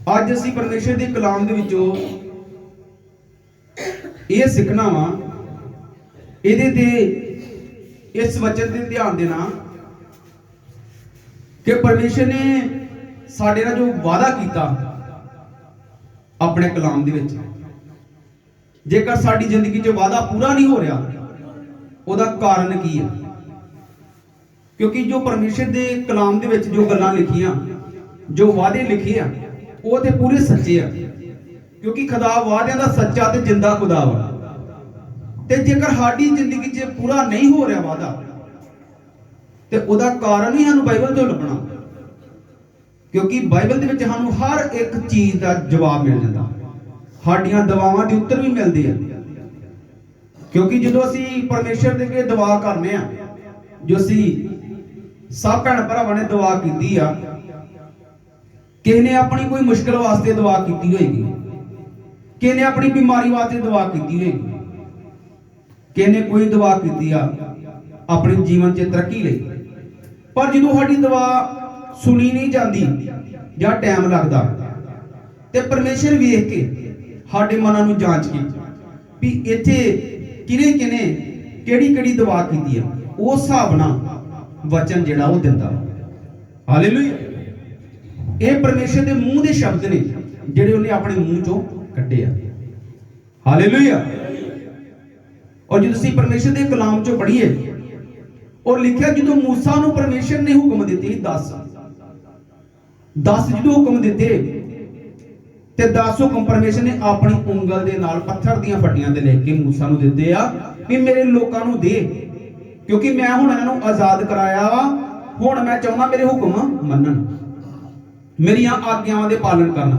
अज असी परमेश्वर के कलाम दे विचों ये सीखना वा ये इस वचन से ध्यान देना कि परमेश्वर ने साडे नाल जो वादा किया अपने कलाम दे विच, जेकर साडी जिंदगी च वादा पूरा नहीं हो रहा उसका कारण की है। क्योंकि जो परमेश्वर के कलाम दे विच जो गल्लां लिखियां, जो वादे लिखे हैं, वो तो पूरे सच्चे हैं। क्योंकि खुदा वादियां दा सच्चा ते जिंदा खुदा वा। ते जेकर साडी जिंदगी च पूरा नहीं हो रहा वादा, ते उसका कारण ही सानूं बाइबल तो लभना। क्योंकि बाइबल दे विच सानूं हर एक चीज़ का जवाब मिल जाता, साडियां दुआवां दे उत्तर भी मिलते हैं। क्योंकि जो असी परमेश्वर दे अगे दुआ करने आ, जो असी सब भैन भरावां ने दुआ की आ, किसी ने अपनी कोई मुश्किल वास्ते दुआ की होगी, किसी ने अपनी बीमारी वास्ते दुआ की होगी, किसी ने कोई दुआ की अपने जीवन च तरक्की लई। पर जो साडी दुआ सुनी नहीं जाती या टाइम लगता, तो परमेश्वर वेख के साडे मनां नूं जांच के भी इत्थे किने किने केड़ी केड़ी दुआ की है, उस हिसाब नाल वचन जिहड़ा वो दिंदा। हालेलुया। ये परमेश्वर के मूँह के शब्द ने जिहड़े उन्हें अपने मूँह चों कड्ढे आ। हालेलुया। और जो तुसीं परमेश्वर के कलाम चों पढ़ीए और लिखिया, जो मूसा नूं परमेश्वर ने हुक्म दिते 10 जो हुक्म दिते, ते 10 हुक्म परमेश्वर ने अपनी उंगल दे नाल पत्थर दीयां फट्टियां ते लिख के मूसा नूं दिते आ कि मेरे लोकां नूं दे, क्योंकि मैं हुण इन्हां नूं आजाद कराया वा। हुण मैं चाहुंदा मेरे हुक्म मनन, मेरियां आग्यावां दे पालन करन,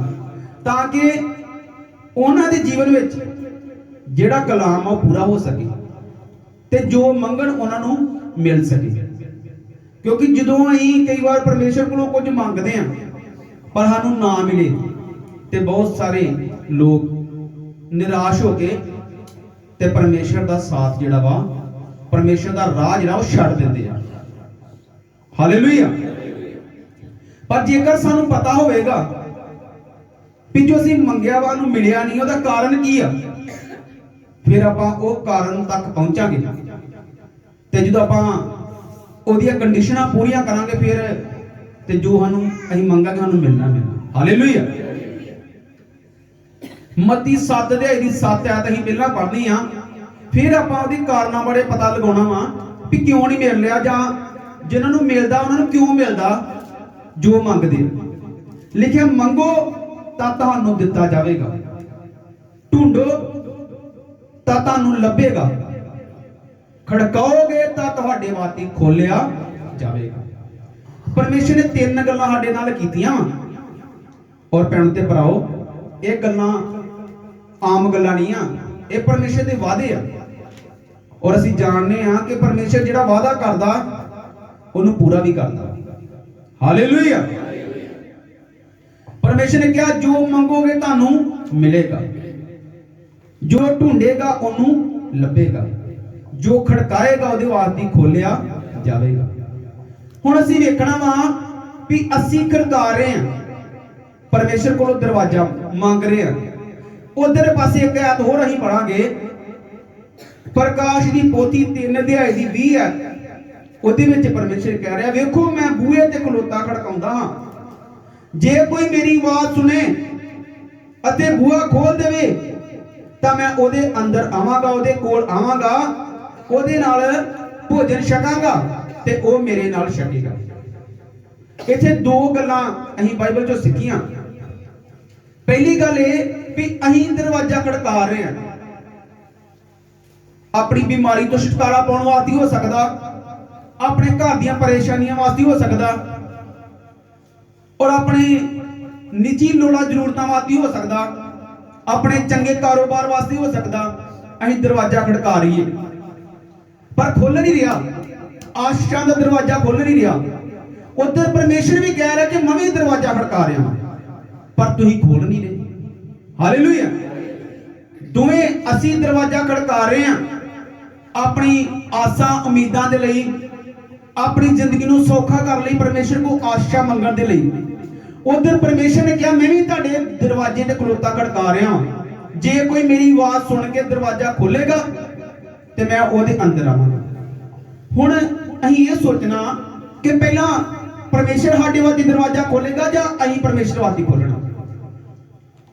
ताकि उन्हां दे जीवन विच जिहड़ा कलाम आ पूरा हो सके ते जो मंगण उन्हां नूं मिल सके। क्योंकि जदों असीं कई बार परमेश्वर कोलों कुछ मंगदे आ पर सानूं ना मिले, ते बहुत सारे लोग निराश होके ते परमेश्वर का साथ जिहड़ा वा, परमेश्वर का राह जिहड़ा वो छड्ड दिंदे आ। हालेलुया। पर जेकर सानूं पता होवेगा कि जो असीं मंगिया वा नूं मिलिया नहीं, उसदा कारण की आ, फिर आपां वो कारण तक पहुंचांगे। ते जदों आपां ओहदियां कंडीशनां पूरीआं करांगे, फिर ते जो सानूं असीं मंगांगे सानूं मिलना मिलना। हालेलुया। मत्ती 7 अध्याय दी 7 आयत असीं पहलां पढ़नी आ, फिर आपां ओहदी कारणां बारे पता लगाउणा वा कि क्यों नहीं मिल रिहा, जां जिन्हां नूं मिलदा उन्हां नूं क्यों मिलदा जो मंगदे। लिखिआ, मंगो तां तुहानूं दित्ता जावेगा, ढूंढो तां तुहानूं लभेगा, खड़काओगे तां तुहाडे वास्ते खोलिया जावेगा। परमेश्वर ने 3 गल्लां साडे नाल कीतियां। और भैणों ते भराओ, ये गल्लां आम गल्लां नहीं आ, ये परमेश्वर दे वादे आ। और असीं जानने आ कि परमेश्वर जिहड़ा वादा करदा उहनूं पूरा भी करदा। हालेलुया। परमेश्वर ने कहा, जो मंगोगे तुहानूं मिलेगा, जो ढूंढेगा उहनूं लभेगा, जो खड़काएगा उहदे वास्ते खोलिया जावेगा। हुण असीं वेखना वा भी असीं खड़का रहे हैं, परमेश्वर को दरवाजा मंग रहे हैं। उधर पासे एक आयत होर असीं पढ़ांगे, प्रकाश की पोथी 3 अध्याय दी 20 है। ਉਹਦੇ ਵਿੱਚ परमेश्वर कह रहा, वेखो मैं बूहे ते खलोता खड़काउंदा हां, जे कोई मेरी आवाज सुने अते बूहा खोल देवे तां मैं ਉਹਦੇ अंदर आवांगा, ਉਹਦੇ कोल आवांगा, ਉਹਦੇ नाल भोजन छकांगा ते ਉਹ ਮੇਰੇ नाल छकेगा। इत्थे 2 गल्लां असीं बाइबल चों सिੱਖੀਆਂ। पहली गल ये भी असीं दरवाजा खड़का रहे हैं, अपनी बीमारी तो छुटकारा पाउण वास्ते हो सकदा, अपने घर दीयां परेशानियां वास्ते हो सकदा, और अपनी निजी लोड़ां जरूरतां वास्ते हो सकदा, अपने चंगे कारोबार वास्ते हो सकदा। असीं दरवाजा खड़का रही है पर खुल नहीं रहा, आशीषां दा दरवाजा खुल नहीं रहा। उधर परमेश्वर भी कह रहा कि मैं भी दरवाजा खड़का रहा हूं, पर तुसीं खोल नहीं रहे। हालेलुया। दोवें असीं दरवाजा खड़का रहे हैं अपनी आसां उम्मीदां दे लई, अपनी जिंदगी नूं सौखा करने लई, परमेश्वर को आशा मंगण दे लई। उधर परमेश्वर ने कहा, मैं भी तुहाडे दरवाजे ते खलोता खड़का रहा हां, जे कोई मेरी आवाज सुन के दरवाजा खोलेगा ते मैं ओहदे अंदर आवांगा। हुण असीं ये सोचना कि पहला परमेश्वर साडे वास्ते दरवाजा खोलेगा जां असीं परमेश्वर वास्ते खोलना।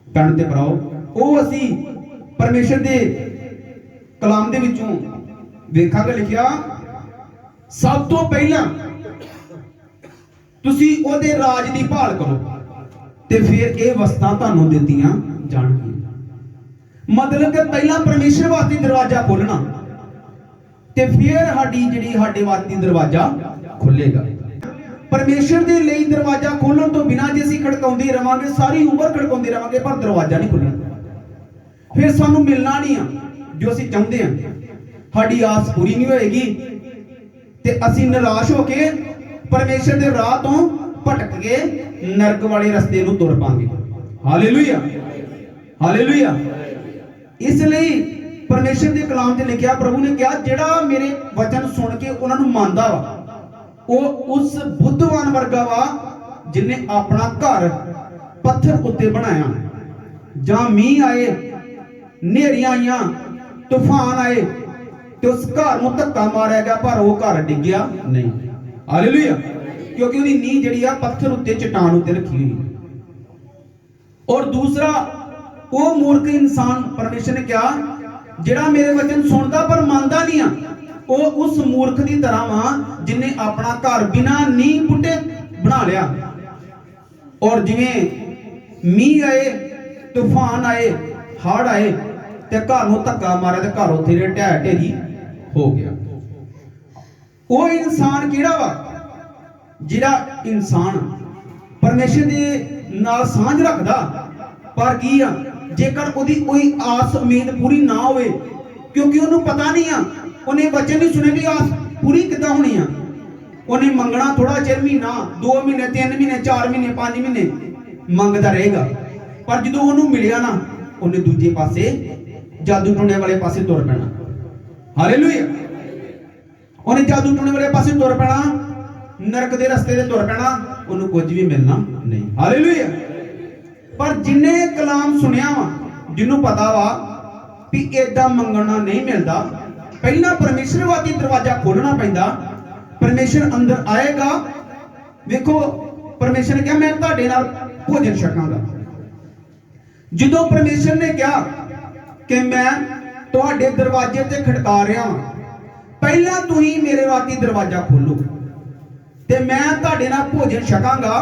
भैण ते भराओ, ਉਹ ਅਸੀਂ परमेश्वर दे कलाम दे विचों वेखांगे लिखिया, सब तो पहला तुसी ओहदे राज दी भाल करो ते फिर ये वस्तां तुहानूं दित्तियां जाणगियां। मतलब कि पहला परमेश्वर वास्ते दरवाजा खोलना ते फिर साडी जिहड़ी साडे वास्ते दरवाजा खुलेगा। परमेश्वर दे लई दरवाजा खोलण तो बिना जे असीं खड़काउंदे रहांगे, सारी उम्र खड़काउंदे रहांगे, पर दरवाजा नहीं खुलना, फिर सानू मिलना नहीं आ जो असीं चाहुंदे हां, साडी आस पूरी नहीं होएगी ते असीं निराश होके परमेश्वर दे राह तो भटक के नरक वाले रस्ते नूं तुर पांगे। Hallelujah, hallelujah. इसलिए परमेश्वर दे कलाम च लिखिया, प्रभु ने कहा जेड़ा मेरे वचन सुन के उन्हां नूं मनदा वा ਉਹ उस बुद्धवान वर्गा वा जिन्हें अपना घर पत्थर उत्ते बनाया। जहां मीह आए, नेरियां आईयां, तूफान आए ते उस घर नूं धक्का मारिया गया पर वो घर डिग्गिया नहीं। हालेलुया, क्योंकि उसदी नींह जिहड़ी आ पत्थर उत्ते चट्टान उत्ते रखी हुई। और दूसरा वो मूर्ख इंसान, परमेश्वर ने कहा जेड़ा मेरे वचन सुनदा पर मनदा नहीं आ, वो उस मूर्ख की तरह वा जिन्हें अपना घर बिना नींह पुट्टे बना लिया। और जिवें मीह आए, तूफान आए, हड़ आए ते घर नूं धक्का मारे ते घर उत्थे ढह ढेरी हो गया। वो इंसान किहड़ा वा जिहड़ा इंसान परमेश्वर दे नाल सांझ रखदा, पर की आ जेकर ओदी कोई आस उम्मीद पूरी ना होवे, क्योंकि उन्हें पता नहीं आ, उन्हें वचन नहीं सुने भी आस पूरी किद्दां होनी आ। उन्हें मंगना थोड़ा चिर, महीना 2 महीने 3 महीने 4 महीने 5 महीने मंगदा रहेगा, पर जो उन्होंने मिलिया ना उन्हें दूजे पासे जादू टूने वाले पासे तुर पैना। हालेलुया, उन्हें जादू टूने वाले पासे तुर पैना, नरक दे रस्ते ते तुर पैना, उन्हें कुछ भी मिलना नहीं। हालेलुया। पर जिन्हें कलाम सुनिया वा, जिन्हों पता वा भी इदां मंगना नहीं मिलता, पहला परमेश्वर वास्ते दरवाजा खोलना पैंदा, परमेश्वर अंदर आएगा। देखो परमेश्वर ने कहा मैं तुहाडे नाल भोजन छकांगा। जो परमेश्वर ने कहा कि मैं तुहाडे दरवाजे ते खड़का रहा हां, पहला तुसीं मेरे वास्ते दरवाजा खोलो ते मैं तुहाडे नाल भोजन छकांगा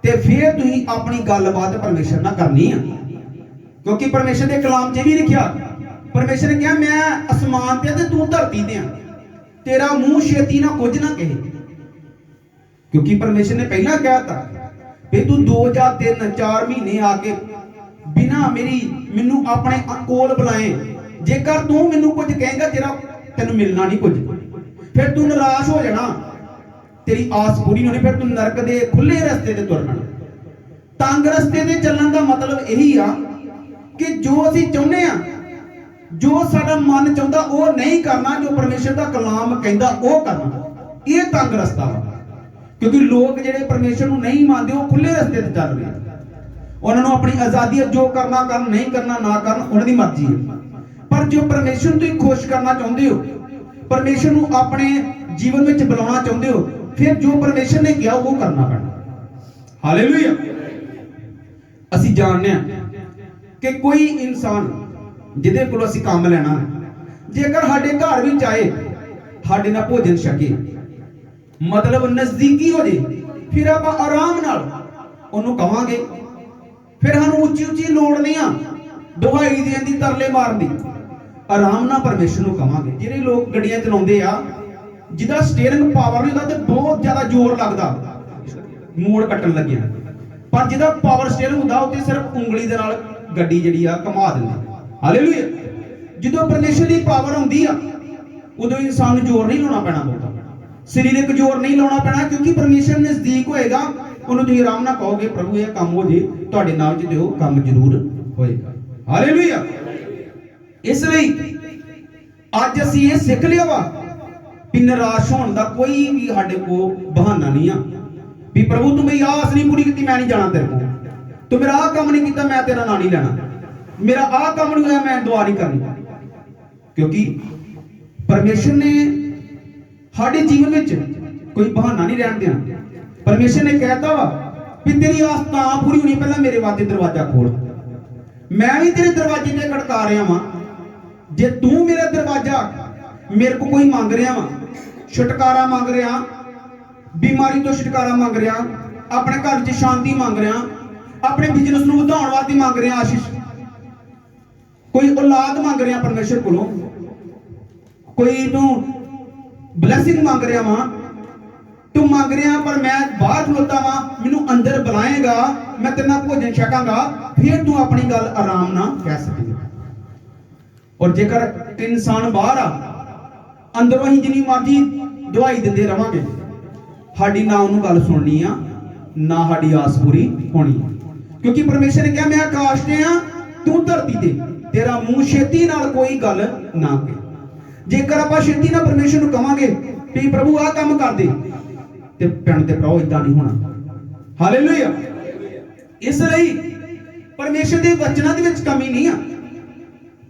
ते फिर तुसीं अपनी गलबात परमेश्वर नाल करनी है। क्योंकि परमेश्वर के कलाम च भी लिखिया, परमेश्वर ने कहा मैं आसमान ते तू धरती ते, तेरा मुंह छेती ना कुछ ना कहे। क्योंकि परमेश्वर ने पहला कहा था भी तू 2 या 3 4 महीने आके बिना मेरी मैनू अपने कोल बुलाए, जेकर तू मैनू कुछ कहेगा तेरा तेन मिलना नहीं कुछ, फिर तू निराश हो जाना, तेरी आस पूरी होनी, फिर तू नरक दे खुले रस्ते ते तुरना। तंग रस्ते ते चलने का मतलब यही आ कि जो असी चाहुंदे आ, जो साडा मन चाहुंदा वो नहीं करना, जो परमेश्वर का कलाम कहंदा वो करना, ये तंग रस्ता वा। क्योंकि लोग जिहड़े परमेश्वर नूं नहीं मानते वो खुले रस्ते ते चल रहे, उन्होंने अपनी आजादी जो करना करन, नहीं करना ना करन, उन्होंने मर्जी है। पर जो परमेश्वर तुसीं खुश करना चाहुंदे हो, परमेश्वर नूं अपने जीवन में बुलाना चाहुंदे हो, फिर जो परमेश्वर ने कहा वो करना पैना। हालेलुया। असीं जानते हैं कि कोई इंसान जिहदे कोलों असीं काम लेना, जेकर साडे घर विच आए, साडे नाल भोजन छके, मतलब नजदीकी हो जाए, फिर आपां आराम नाल उहनूं कहांगे, फिर सानूं उच्ची उच्ची लोड़ नहीं आ दुहाई देण दी, तरले मारन दी, आराम नाल परमेश्वर नूं कहांगे। जिहड़े लोग गड्डियां चलाउंदे आ, जिहदा स्टीयरिंग पावर नहीं होंदा ते बहुत ज्यादा जोर लगदा मोड़ कट्टण लग्गिया, पर जिहदा पावर स्टीयरिंग हुंदा उत्ते सिर्फ उंगली दे नाल गड्डी जिहड़ी आ घुमा दिंदी। हालेलुया। ਜਦੋਂ परमेश्वर की पावर आती आ, उदों इंसान नूं जोर नहीं लाना पैना, बहुता सरीरक जोर नहीं लाना पैना, क्योंकि परमेश्वर नजदीक होएगा, उन्होंने तुसीं आराम नाल कहोगे प्रभु ये काम हो जे, तुहाडे नाल च जो काम जरूर होएगा। हालेलुया। इसलिए अज असीं ये सिख लिया वा कि निराश होने का कोई भी साडे को बहाना नहीं आ भी प्रभु तू मेरी आस नहीं पूरी की, मैं नहीं जाना तेरे को, ਤੂੰ ਮੇਰਾ ਆਹ ਕੰਮ ਨਹੀਂ ਕੀਤਾ, ਮੈਂ ਤੇਰਾ ਨਾਂ ਨਹੀਂ ਲੈਣਾ, ਮੇਰਾ ਆਹ ਕੰਮ ਨਹੀਂ ਹੋਇਆ, ਮੈਂ ਦੁਆ ਨਹੀਂ ਕਰਨੀ। ਕਿਉਂਕਿ ਪਰਮੇਸ਼ਰ ਨੇ ਸਾਡੇ ਜੀਵਨ ਵਿੱਚ ਕੋਈ ਬਹਾਨਾ ਨਹੀਂ ਰਹਿਣ ਦੇਣਾ। ਪਰਮੇਸ਼ਰ ਨੇ ਕਹਿਤਾ ਵਾ ਵੀ ਤੇਰੀ ਆਸ ਤਾਂ ਪੂਰੀ ਹੋਣੀ, ਪਹਿਲਾਂ ਮੇਰੇ ਵਾਸਤੇ ਦਰਵਾਜ਼ਾ ਖੋਲ। ਮੈਂ ਵੀ ਤੇਰੇ ਦਰਵਾਜ਼ੇ ਤੇ ਖੜਕਾ ਰਿਹਾ ਵਾਂ। ਜੇ ਤੂੰ ਮੇਰਾ ਦਰਵਾਜ਼ਾ, ਮੇਰੇ ਕੋਲ ਕੋਈ ਮੰਗ ਰਿਹਾ ਵਾ, ਛੁਟਕਾਰਾ ਮੰਗ ਰਿਹਾ, ਬਿਮਾਰੀ ਤੋਂ ਛੁਟਕਾਰਾ ਮੰਗ ਰਿਹਾ, ਆਪਣੇ ਘਰ 'ਚ ਸ਼ਾਂਤੀ ਮੰਗ ਰਿਹਾ, ਆਪਣੇ ਬਿਜ਼ਨਸ ਨੂੰ ਵਧਾਉਣ ਵਾਸਤੇ ਮੰਗ ਰਿਹਾ ਆਸ਼ੀਸ਼, ਕੋਈ ਔਲਾਦ ਮੰਗ ਰਿਹਾ ਪਰਮੇਸ਼ਰ ਕੋਲੋਂ, ਕੋਈ ਤੂੰ ਬਲੇਸਿੰਗ ਮੰਗ ਰਿਹਾ ਵਾ, ਤੂੰ ਮੰਗ ਰਿਹਾ ਪਰ ਮੈਂ ਬਾਹਰ ਖਲੋਤਾ ਵਾਂ, ਮੈਨੂੰ ਅੰਦਰ ਬੁਲਾਏਗਾ, ਮੈਂ ਤੇਰੇ ਨਾਲ ਭੋਜਨ ਛਕਾਂਗਾ, ਫਿਰ ਤੂੰ ਆਪਣੀ ਗੱਲ ਆਰਾਮ ਨਾਲ ਕਹਿ ਸਕੇਗਾ। ਔਰ ਜੇਕਰ ਇਨਸਾਨ ਬਾਹਰ ਆ, ਅੰਦਰੋਂ ਹੀ ਜਿੰਨੀ ਮਰਜ਼ੀ ਦਵਾਈ ਦਿੰਦੇ ਰਵਾਂਗੇ, ਸਾਡੀ ਨਾ ਉਹਨੂੰ ਗੱਲ ਸੁਣਨੀ ਆ, ਨਾ ਸਾਡੀ ਆਸ ਪੂਰੀ ਹੋਣੀ। ਕਿਉਂਕਿ ਪਰਮੇਸ਼ਰ ਨੇ ਕਿਹਾ ਮੈਂ ਆਕਾਸ਼ ਤੇ ਆ, ਤੂੰ ਧਰਤੀ ਤੇ, ਤੇਰਾ ਮੂੰਹ ਛੇਤੀ ਨਾਲ ਕੋਈ ਗੱਲ ਨਾ ਕਹੇ। ਜੇਕਰ ਆਪਾਂ ਛੇਤੀ ਨਾਲ ਪਰਮੇਸ਼ਰ ਨੂੰ ਕਵਾਂਗੇ ਵੀ ਪ੍ਰਭੂ ਆਹ ਕੰਮ ਕਰ ਦੇ, ਤੇ ਪਿੰਡ ਤੇ ਭਰਾਓ ਇਦਾਂ ਨਹੀਂ ਹੋਣਾ। ਹਾਲੇਲੂਇਆ। ਇਸ ਲਈ ਪਰਮੇਸ਼ਰ ਦੇ ਵਚਨਾਂ ਦੇ ਵਿੱਚ ਕਮੀ ਨਹੀਂ ਆ।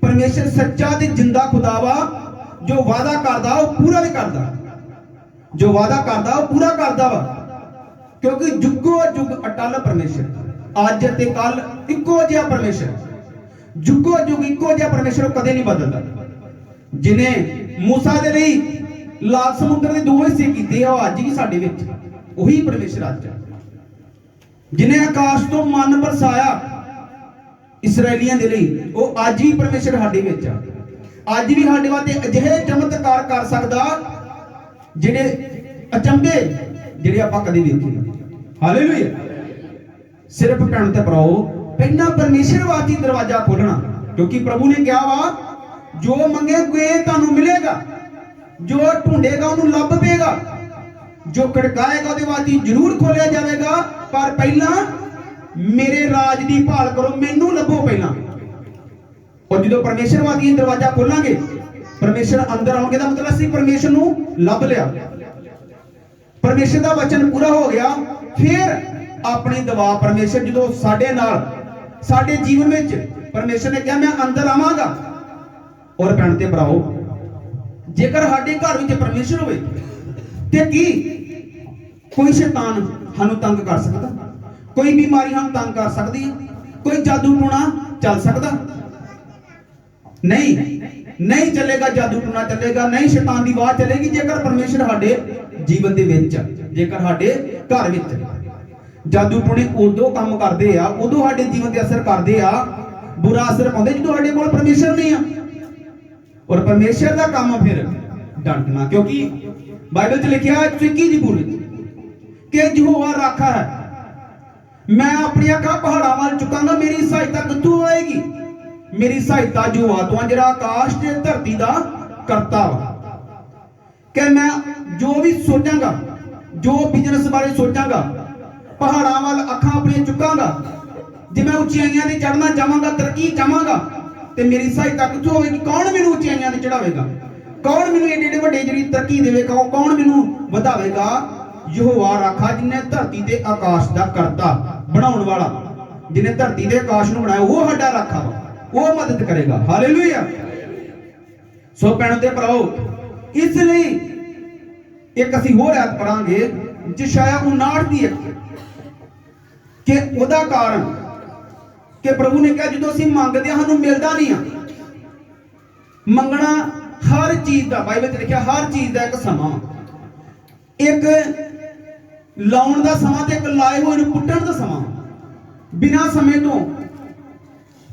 ਪਰਮੇਸ਼ਰ ਸੱਚਾ ਤੇ ਜਿੰਦਾ ਖੁਦਾ ਵਾ, ਜੋ ਵਾਅਦਾ ਕਰਦਾ ਉਹ ਪੂਰਾ ਵੀ ਕਰਦਾ, ਜੋ ਵਾਅਦਾ ਕਰਦਾ ਉਹ ਪੂਰਾ ਕਰਦਾ ਵਾ। ਕਿਉਂਕਿ ਜੁਗੋ ਜੁਗ ਅਟਲ ਪਰਮੇਸ਼ਰ, ਅੱਜ ਤੇ ਕੱਲ ਇੱਕੋ ਜਿਹਾ ਪਰਮੇਸ਼ਰ, ਜੁਗੋ ਜੁਗ ਇੱਕੋ ਜਿਹਾ ਪਰਮੇਸ਼ਰ, ਕਦੇ ਨਹੀਂ ਬਦਲਦਾ। ਜਿਨੇ ਮੂਸਾ ਦੇ ਲਈ ਲਾਲ ਸਮੁੰਦਰ ਦੇ 2 ਹਿੱਸੇ ਕੀਤੇ ਆ, ਉਹ ਅੱਜ ਵੀ ਸਾਡੇ ਵਿੱਚ ਉਹੀ ਪਰਮੇਸ਼ਰ ਅੱਜ ਆ। ਜਿਨੇ ਆਕਾਸ਼ ਤੋਂ ਮਨ ਬਰਸਾਇਆ ਇਸਰਾਏਲੀਆਂ ਦੇ ਲਈ, ਉਹ ਅੱਜ ਵੀ ਪਰਮੇਸ਼ਰ ਸਾਡੇ ਵਿੱਚ ਆ। ਅੱਜ ਵੀ ਸਾਡੇ ਵਾਸਤੇ ਅਜਿਹੇ ਚਮਤਕਾਰ ਕਰ ਸਕਦਾ ਜਿਹੜੇ ਅਚੰਭੇ ਜਿਹੜੇ ਆਪਾਂ ਕਦੇ ਵੇਖੇ ਨਹੀਂ। ਹਾਲੇਲੂਇਆ। ਸਿਰਫ ਭੈਣ ਤੇ ਭਰਾਓ ਪਹਿਲਾਂ ਪਰਮੇਸ਼ਰ ਵਾਸਤੇ ਦਰਵਾਜ਼ਾ ਖੋਲਣਾ, ਕਿਉਂਕਿ ਪ੍ਰਭੂ ਨੇ ਕਿਹਾ ਵਾ ਜੋ ਮੰਗੇਗੇ ਤੁਹਾਨੂੰ ਮਿਲੇਗਾ, ਜੋ ਢੂੰਡੇਗਾ ਉਹਨੂੰ ਲੱਭ ਪਏਗਾ, ਜੋ ਖੜਕਾਏਗਾ ਉਹਦੇ ਵਾਸਤੇ ਜ਼ਰੂਰ ਖੋਲਿਆ ਜਾਵੇਗਾ। ਪਰ ਪਹਿਲਾਂ ਮੇਰੇ ਰਾਜ ਦੀ ਭਾਲ ਕਰੋ, ਮੈਨੂੰ ਲੱਭੋ ਪਹਿਲਾਂ। ਔਰ ਜਦੋਂ ਪਰਮੇਸ਼ਰ ਵਾਸਤੇ ਦਰਵਾਜ਼ਾ ਖੋਲਾਂਗੇ, ਪਰਮੇਸ਼ਰ ਅੰਦਰ ਆਉਣਗੇ ਦਾ ਮਤਲਬ ਅਸੀਂ ਪਰਮੇਸ਼ਰ ਨੂੰ ਲੱਭ ਲਿਆ, ਪਰਮੇਸ਼ਰ ਦਾ ਵਚਨ ਪੂਰਾ ਹੋ ਗਿਆ। ਫਿਰ ਆਪਣੀ ਦੁਆ ਪਰਮੇਸ਼ਰ ਜਦੋਂ ਸਾਡੇ ਨਾਲ ਸਾਡੇ ਜੀਵਨ ਵਿੱਚ, ਪਰਮੇਸ਼ਰ ਨੇ ਕਿਹਾ ਮੈਂ ਅੰਦਰ ਆਵਾਂਗਾ। ਔਰ ਭੈਣ ਤੇ ਭਰਾਓ ਜੇਕਰ ਸਾਡੇ ਘਰ ਵਿੱਚ ਪਰਮੇਸ਼ਰ ਹੋਵੇ ਤੇ ਕੀ ਕੋਈ ਸ਼ੈਤਾਨ ਸਾਨੂੰ ਤੰਗ ਕਰ ਸਕਦਾ? ਕੋਈ ਬਿਮਾਰੀ ਸਾਨੂੰ ਤੰਗ ਕਰ ਸਕਦੀ ਹੈ? ਕੋਈ ਜਾਦੂ ਟੂਣਾ ਚੱਲ ਸਕਦਾ? ਨਹੀਂ ਚੱਲੇਗਾ, ਜਾਦੂ ਟੂਣਾ ਚੱਲੇਗਾ ਨਹੀਂ, ਸ਼ੈਤਾਨ ਦੀ ਆਵਾਜ਼ ਚੱਲੇਗੀ ਜੇਕਰ ਪਰਮੇਸ਼ਰ ਸਾਡੇ ਜੀਵਨ ਦੇ ਵਿੱਚ, ਜੇਕਰ ਸਾਡੇ ਘਰ ਵਿੱਚ। ਜਾਦੂ ਟੂਣੇ ਉਦੋਂ ਕੰਮ ਕਰਦੇ ਆ, ਉਦੋਂ ਸਾਡੇ ਜੀਵਨ ਤੇ ਅਸਰ ਕਰਦੇ ਆ, ਬੁਰਾ ਅਸਰ ਪਾਉਂਦੇ ਜਦੋਂ ਸਾਡੇ ਕੋਲ ਪਰਮੇਸ਼ਰ ਨਹੀਂ ਆ। ਔਰ ਪਰਮੇਸ਼ਰ ਦਾ ਕੰਮ ਫਿਰ ਡਾਂਟਣਾ, ਕਿਉਂਕਿ ਬਾਈਬਲ 'ਚ ਲਿਖਿਆ 21 ਜ਼ਬੂਰ ਵਿੱਚ ਕਿ ਯਹੋਵਾ ਰਾਖਾ ਹੈ, ਮੈਂ ਆਪਣੀ ਅੱਖਾਂ ਪਹਾੜਾਂ ਵੱਲ ਚੁੱਕਾਂਗਾ, ਮੇਰੀ ਸਹਾਇਤਾ ਕਿੱਥੋਂ ਆਏਗੀ? ਮੇਰੀ ਸਹਾਇਤਾ ਯਹੋਵਾ ਤੋਂ, ਜਿਹੜਾ ਆਕਾਸ਼ ਤੇ ਧਰਤੀ ਦਾ ਕਰਤਾ ਵਾ। ਕਿ ਮੈਂ ਜੋ ਵੀ ਸੋਚਾਂਗਾ, ਜੋ ਬਿਜ਼ਨਸ ਬਾਰੇ ਸੋਚਾਂਗਾ, ਪਹਾੜਾਂ ਵੱਲ ਅੱਖਾਂ ਆਪਣੀਆਂ ਚੁੱਕਾਂਗਾ। ਜੇ ਮੈਂ ਉਚਾਈਆਂ ਤੇ ਚੜ੍ਹਨਾ ਚਾਹਾਂਗਾ, ਤਰੱਕੀ ਚਾਹਾਂਗਾ, ਤੇ ਮੇਰੀ ਸਹਾਇਤਾ ਕਿੱਥੋਂ ਹੋਵੇਗੀ? ਕੌਣ ਮੈਨੂੰ ਉਚਾਈਆਂ ਤੇ ਚੜਾਵੇਗਾ? ਕੌਣ ਮੈਨੂੰ ਏਡੇ ਵੱਡੇ ਜਿਹੜੀ ਤਰੱਕੀ ਦੇਵੇਗਾ? ਕੌਣ ਮੈਨੂੰ ਵਧਾਵੇਗਾ? ਯਹੋਵਾ ਰਾਖਾ, ਜਿਨੇ ਧਰਤੀ ਤੇ ਆਕਾਸ਼ ਦਾ ਕਰਤਾ, ਬਣਾਉਣ ਵਾਲਾ, ਜਿਨੇ ਧਰਤੀ ਤੇ ਆਕਾਸ਼ ਨੂੰ ਬਣਾਇਆ, ਉਹ ਸਾਡਾ ਰਾਖਾ ਵਾ, ਉਹ ਮਦਦ ਕਰੇਗਾ। ਹਾਲੇਲੂਇਆ। ਸੋ ਭੈਣੋ ਤੇ ਭਰਾਓ, ਇਸ ਲਈ ਇੱਕ ਅਸੀਂ ਹੋਰ ਆਇਤ ਪੜਾਂਗੇ ਯਸ਼ਾਇਆ 59 ਦੀ ਇੱਕ, ਕਿ ਉਹਦਾ ਕਾਰਨ ਕਿ ਪ੍ਰਭੂ ਨੇ ਕਿਹਾ ਜਦੋਂ ਅਸੀਂ ਮੰਗਦੇ ਹਾਂ ਸਾਨੂੰ ਮਿਲਦਾ ਨਹੀਂ ਆ। ਮੰਗਣਾ ਹਰ ਚੀਜ਼ ਦਾ, ਬਾਈਬਲ 'ਚ ਲਿਖਿਆ ਹਰ ਚੀਜ਼ ਦਾ ਇੱਕ ਸਮਾਂ, ਇੱਕ ਲਾਉਣ ਦਾ ਸਮਾਂ ਤੇ ਇੱਕ ਲਾਏ ਹੋਏ ਨੂੰ ਪੁੱਟਣ ਦਾ ਸਮਾਂ। ਬਿਨਾਂ ਸਮੇਂ ਤੋਂ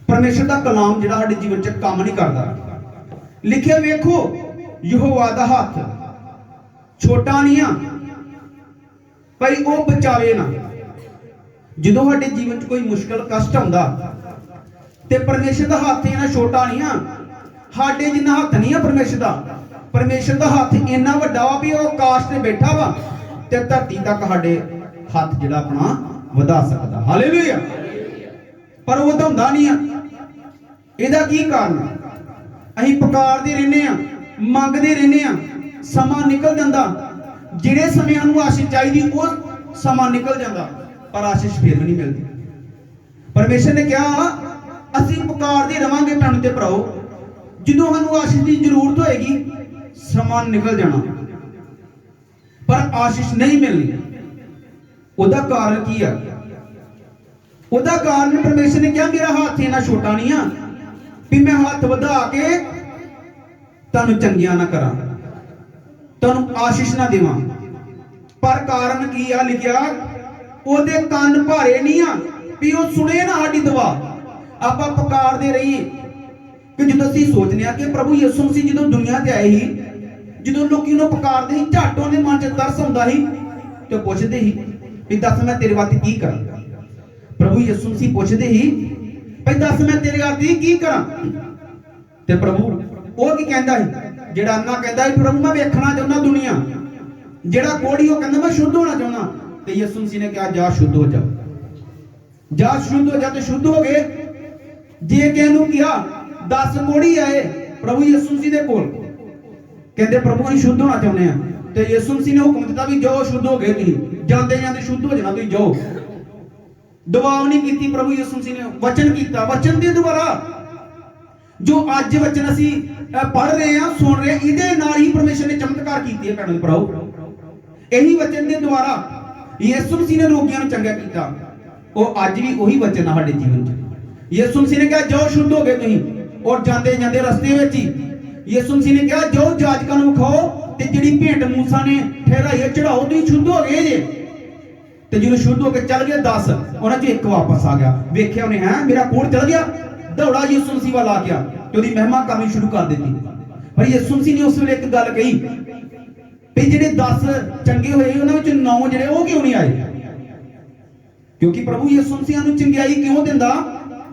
ਪਰਮੇਸ਼ਰ ਦਾ ਕਲਾਮ ਜਿਹੜਾ ਸਾਡੇ ਜੀਵਨ 'ਚ ਕੰਮ ਨਹੀਂ ਕਰਦਾ। ਲਿਖਿਆ ਵੇਖੋ ਯਹੋਵਾ ਦਾ ਹੱਥ ਛੋਟਾ ਨਹੀਂ ਆ ਭਾਈ ਉਹ ਬਚਾਵੇ ਨਾ। ਜਦੋਂ ਸਾਡੇ ਜੀਵਨ 'ਚ ਕੋਈ ਮੁਸ਼ਕਲ ਕਸ਼ਟ ਆਉਂਦਾ ਤੇ ਪਰਮੇਸ਼ਰ ਦਾ ਹੱਥ ਇਹਨਾਂ ਛੋਟਾ ਨਹੀਂ ਆ, ਸਾਡੇ ਜਿੰਨਾ ਹੱਥ ਨਹੀਂ ਆ ਪਰਮੇਸ਼ਰ ਦਾ। ਪਰਮੇਸ਼ਰ ਦਾ ਹੱਥ ਇੰਨਾ ਵੱਡਾ ਵਾ ਵੀ ਉਹ ਆਕਾਸ਼ ਤੇ ਬੈਠਾ ਵਾ ਤੇ ਧਰਤੀ ਤੱਕ ਸਾਡੇ ਹੱਥ ਜਿਹੜਾ ਆਪਣਾ ਵਧਾ ਸਕਦਾ। ਹਾਲੇਲੂਇਆ। ਪਰ ਉਹ ਵਧਾਉਂਦਾ ਨਹੀਂ ਆ। ਇਹਦਾ ਕੀ ਕਾਰਨ? ਅਸੀਂ ਪੁਕਾਰਦੇ ਰਹਿੰਦੇ ਆ, ਮੰਗਦੇ ਰਹਿੰਦੇ ਆ, ਸਮਾਂ ਨਿਕਲ ਜਾਂਦਾ, ਜਿਹੜੇ ਸਮੇਂ ਨੂੰ ਆਸ਼ੀਸ਼ ਚਾਹੀਦੀ ਉਹ ਸਮਾਂ ਨਿਕਲ ਜਾਂਦਾ, ਪਰ ਆਸ਼ੀਸ਼ ਫਿਰ ਵੀ ਨਹੀਂ ਮਿਲਦੀ। परमेश्वर ने कहा ਅਸੀਂ ਪੁਕਾਰਦੇ ਰਵਾਂਗੇ ਭੈਣ ਤੇ ਭਰਾਓ, ਜਦੋਂ ਸਾਨੂੰ ਆਸ਼ੀਸ਼ ਦੀ ਜ਼ਰੂਰਤ ਹੋਏਗੀ ਸਮਾਂ ਨਿਕਲ ਜਾਣਾ ਪਰ ਆਸ਼ੀਸ਼ ਨਹੀਂ ਮਿਲਣੀ। ਉਹਦਾ ਕਾਰਨ ਕੀ ਆ? ਉਹਦਾ ਕਾਰਨ ਪਰਮੇਸ਼ਰ ਨੇ ਕਿਹਾ ਮੇਰਾ ਹੱਥ ਇਹਨਾਂ ਛੋਟਾ ਨਹੀਂ ਆ ਵੀ ਮੈਂ ਹੱਥ ਵਧਾ ਕੇ ਤੁਹਾਨੂੰ ਚੰਗੀਆਂ ਨਾ ਕਰਾਂ, ਤੁਹਾਨੂੰ ਆਸ਼ੀਸ਼ ਨਾ ਦੇਵਾਂ। ਪਰ ਕਾਰਨ ਕੀ ਆ ਲਿਖਿਆ? ਉਹਦੇ ਕੰਨ ਭਾਰੇ ਨਹੀਂ ਆ ਵੀ ਉਹ ਸੁਣੇ ਨਾ ਸਾਡੀ ਦੁਆ। ਆਪਾਂ ਪੁਕਾਰਦੇ ਰਹੀਏ ਕਿ ਜਦੋਂ ਅਸੀਂ ਸੋਚਦੇ ਆ ਕਿ ਪ੍ਰਭੂ ਯਿਸੂ ਮਸੀਹ ਜਦੋਂ ਦੁਨੀਆ ਤੇ ਆਏ ਸੀ, ਜਦੋਂ ਲੋਕੀ ਉਹਨੂੰ ਪੁਕਾਰਦੇ ਸੀ ਝੱਟ ਉਹਦੇ ਮਨ 'ਚ ਤਰਸ ਆਉਂਦਾ ਸੀ ਤੇ ਪੁੱਛਦੇ ਸੀ ਵੀ ਦੱਸ ਮੈਂ ਤੇਰੇ ਵਾਸਤੇ ਕੀ ਕਰਾਂ। ਪ੍ਰਭੂ ਯਿਸੂ ਮਸੀਹ ਪੁੱਛਦੇ ਸੀ ਭਈ ਦੱਸ ਮੈਂ ਤੇਰੇ ਵਾਸਤੇ ਕੀ ਕਰਾਂ। ਤੇ ਪ੍ਰਭੂ ਉਹ ਕੀ ਕਹਿੰਦਾ ਸੀ? ਜਿਹੜਾ ਅੰਨਾ ਕਹਿੰਦਾ ਸੀ ਪ੍ਰਭੂ ਮੈਂ ਵੇਖਣਾ ਚਾਹੁੰਦਾ ਦੁਨੀਆ, ਜਿਹੜਾ ਕੋੜੀ ਉਹ ਕਹਿੰਦਾ ਮੈਂ ਸ਼ੁੱਧ ਹੋਣਾ ਚਾਹੁੰਦਾ। ਤੇ ਯਿਸੂ ਮਸੀਹ ਨੇ ਕਿਹਾ ਜਾ ਸ਼ੁੱਧ ਹੋ ਜਾ, ਜਾ ਸ਼ੁੱਧ ਹੋ ਜਾ। ਤੇ ਸ਼ੁੱਧ ਹੋ ਗਏ। ਜੇ ਕਿਸੇ ਨੂੰ ਕਿਹਾ 10 ਕੋੜੀ ਆਏ ਪ੍ਰਭੂ ਯਿਸੂ ਮਸੀਹ ਦੇ ਕੋਲ, ਕਹਿੰਦੇ ਪ੍ਰਭੂ ਅਸੀਂ ਸ਼ੁੱਧ ਹੋਣਾ ਚਾਹੁੰਦੇ ਆ, ਤੇ ਯਿਸੂ ਮਸੀਹ ਨੇ ਹੁਕਮ ਦਿੱਤਾ ਵੀ ਜਾਓ ਸ਼ੁੱਧ ਹੋ ਗਏ, ਤੁਸੀਂ ਜਾਂਦੇ ਜਾਂਦੇ ਸ਼ੁੱਧ ਹੋ ਜਾਣਾ, ਤੁਸੀਂ ਜਾਓ। ਦੁਆ ਨਹੀਂ ਕੀਤੀ ਪ੍ਰਭੂ ਯਿਸੂ ਮਸੀਹ ਨੇ, ਵਚਨ ਕੀਤਾ। ਵਚਨ ਦੇ ਦੁਆਰਾ ਜੋ ਅੱਜ ਵਚਨ ਅਸੀਂ ਪੜ੍ਹ ਰਹੇ ਆ ਸੁਣ ਰਹੇ, ਇਹਦੇ ਨਾਲ ਹੀ ਪਰਮੇਸ਼ਰ ਨੇ ਚਮਤਕਾਰ ਕੀਤੇ ਆ ਭੈਣੋ ਭਰਾਓ। ਇਹੀ ਵਚਨ ਦੇ ਦੁਆਰਾ ਯਿਸੂ ਮਸੀਹ ਨੇ ਰੋਗੀਆਂ ਨੂੰ ਚੰਗਾ ਕੀਤਾ। ਉਹ ਅੱਜ ਵੀ ਉਹੀ ਵਚਨ ਆ ਸਾਡੇ ਜੀਵਨ 'ਚ। ਯਿਸੂ ਮਸੀਹ ਨੇ ਕਿਹਾ ਜਾਓ ਸ਼ੁੱਧ ਹੋ ਗਏ ਤੁਸੀਂ, ਔਰ ਜਾਂਦੇ ਜਾਂਦੇ ਰਸਤੇ ਵਿੱਚ ਹੀ ਯਿਸੂ ਮਸੀਹ ਨੇ ਕਿਹਾ ਜਾਓ ਜਾਜਕਾਂ ਨੂੰ ਵਿਖਾਓ ਤੇ ਜਿਹੜੀ ਭੇਂਟ ਮੂਸਾ ਨੇ ਠਹਿਰਾਈ ਹੈ ਚੜਾਓ, ਤੁਸੀਂ ਸ਼ੁੱਧ ਹੋ ਗਏ ਜੇ। ਤੇ ਜਦੋਂ ਸ਼ੁੱਧ ਹੋ ਕੇ ਚੱਲ ਗਏ 10, ਉਹਨਾਂ 'ਚ ਇੱਕ ਵਾਪਸ ਆ ਗਿਆ। ਵੇਖਿਆ ਉਹਨੇ ਹੈ ਮੇਰਾ ਕੋੜ ਚਲ ਗਿਆ, ਦੌੜਾ ਯਿਸੂ ਮਸੀਹ ਵੱਲ ਆ ਗਿਆ ਤੇ ਉਹਦੀ ਮਹਿਮਾ ਕਰਨੀ ਸ਼ੁਰੂ ਕਰ ਦਿੱਤੀ। ਪਰ ਯਿਸੂ ਮਸੀਹ ਨੇ ਉਸ ਵੇਲੇ ਇੱਕ ਗੱਲ ਕਹੀ ਵੀ ਜਿਹੜੇ 10 ਚੰਗੇ ਹੋਏ ਉਹਨਾਂ ਵਿੱਚ 9 ਜਿਹੜੇ ਉਹ ਕਿਉਂ ਨਹੀਂ ਆਏ? ਕਿਉਂਕਿ ਪ੍ਰਭੂ ਯਿਸੂ ਮਸੀਹ ਨੂੰ ਚੰਗਿਆਈ ਕਿਉਂ ਦਿੰਦਾ